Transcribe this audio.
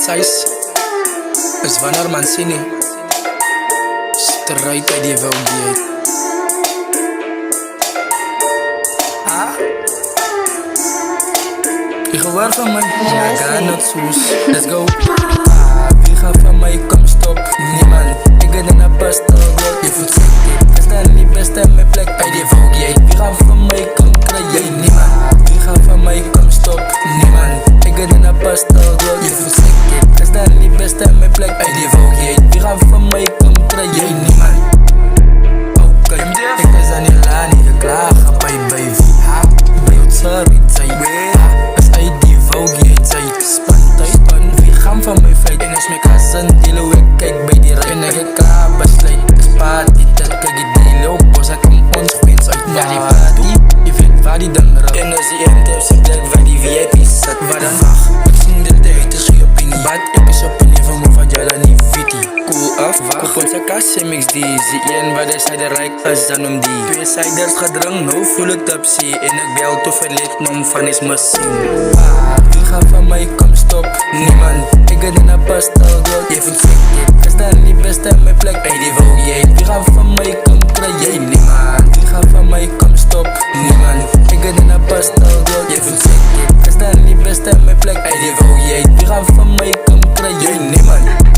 size is wanneer man sien nie Strijk uit die wilgie uit Wie gehoor van my? Ek gaan not soos Let's go Wie gaan van my kom stop? Niemand Ek het in a pasta Je voelt sick dit Is dan die beste in my plek uit die wilgie uit Wie gaan van my kom kry jy? Niemand Wie gaan van my kom stop? Niemand Ek het in a pasta Je voelt sick dit Is dan die beste in my plek uit die wilgie uit Wie gaan van my kom kry jy? Niemand Ok Ek is aan die laan nie geklaag by wie By jou sorry sy Is uit die wilgie uit sy Span Wie gaan van my feit En is my cousin die hoe ek kyk by die rij En ek klaar besluit Is party dit kyk die deal op Ons ek om ons friends uit na die party Je weet waar die ding rap En is die MTF sy plek waar die VIP sit Wat dan wacht Ek sien dit uit is geen opinie Bad ek is op een niveau maar wat jy dan nie weet die Cool af Koop ons ek as MXD Die een wat die syde rijk is dan om die Twee syders gedring nou voel ek tipsy En ek bel toe verleed nom van is missing Wie gaan van my kom stop? Niemand Ek het in a pastel dood Jy voelt sick dit Is dan die beste in my plek uit die wilgie uit Wie gaan van my kom kry jy? Niemand Wie gaan van my kom stop? Niemand Ek het in a pastel dood Jy voelt sick dit Is dan die beste in my plek uit die wilgie uit Wie gaan van my kom kry jy? Niemand